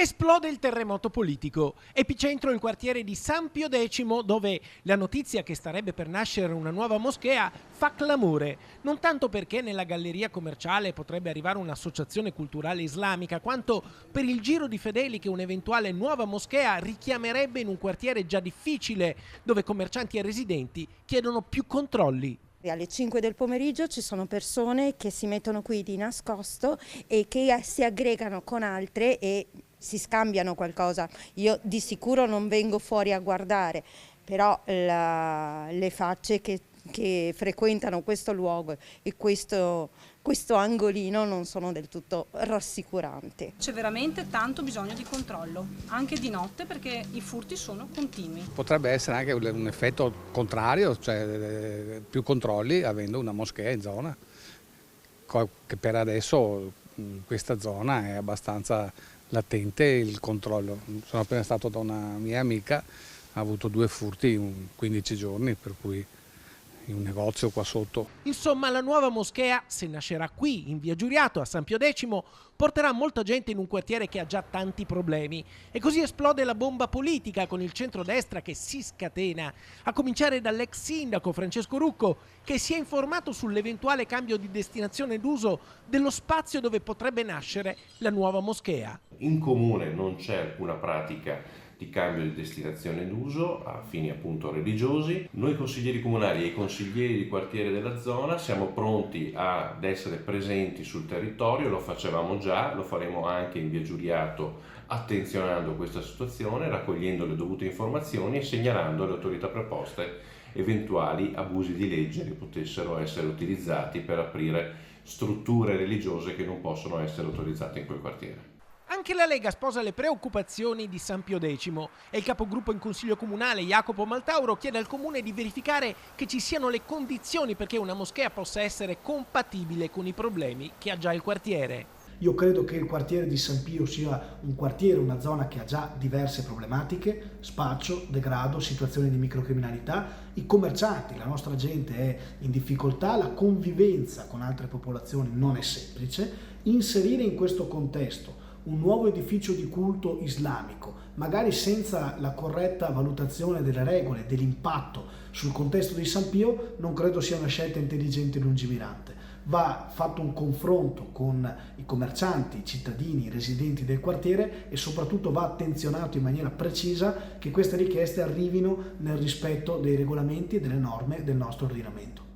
Esplode il terremoto politico. Epicentro il quartiere di San Pio X, dove la notizia che starebbe per nascere una nuova moschea fa clamore. Non tanto perché nella galleria commerciale potrebbe arrivare un'associazione culturale islamica, quanto per il giro di fedeli che un'eventuale nuova moschea richiamerebbe in un quartiere già difficile, dove commercianti e residenti chiedono più controlli. Alle 5 del pomeriggio ci sono persone che si mettono qui di nascosto e che si aggregano con altre e si scambiano qualcosa. Io di sicuro non vengo fuori a guardare, però le facce che frequentano questo luogo e questo angolino non sono del tutto rassicuranti. C'è veramente tanto bisogno di controllo, anche di notte, perché i furti sono continui. Potrebbe essere anche un effetto contrario, cioè più controlli avendo una moschea in zona, che per adesso in questa zona è abbastanza latente il controllo. Sono appena stato da una mia amica, ha avuto 2 furti in 15 giorni, per cui in un negozio qua sotto. Insomma, la nuova moschea, se nascerà qui in via Giuriato a San Pio X, porterà molta gente in un quartiere che ha già tanti problemi. E così esplode la bomba politica con il centrodestra che si scatena, a cominciare dall'ex sindaco Francesco Rucco, che si è informato sull'eventuale cambio di destinazione d'uso dello spazio dove potrebbe nascere la nuova moschea. In comune non c'è alcuna pratica di cambio di destinazione d'uso a fini appunto religiosi. Noi consiglieri comunali e i consiglieri di quartiere della zona siamo pronti ad essere presenti sul territorio, lo facevamo già, lo faremo anche in via Giuriato, attenzionando questa situazione, raccogliendo le dovute informazioni e segnalando alle autorità preposte eventuali abusi di legge che potessero essere utilizzati per aprire strutture religiose che non possono essere autorizzate in quel quartiere. Anche la Lega sposa le preoccupazioni di San Pio X e il capogruppo in Consiglio Comunale Jacopo Maltauro chiede al Comune di verificare che ci siano le condizioni perché una moschea possa essere compatibile con i problemi che ha già il quartiere. Io credo che il quartiere di San Pio sia un quartiere, una zona che ha già diverse problematiche, spaccio, degrado, situazioni di microcriminalità, i commercianti, la nostra gente è in difficoltà, la convivenza con altre popolazioni non è semplice. Inserire in questo contesto un nuovo edificio di culto islamico, magari senza la corretta valutazione delle regole, dell'impatto sul contesto di San Pio, non credo sia una scelta intelligente e lungimirante. Va fatto un confronto con i commercianti, i cittadini, i residenti del quartiere e soprattutto va attenzionato in maniera precisa che queste richieste arrivino nel rispetto dei regolamenti e delle norme del nostro ordinamento.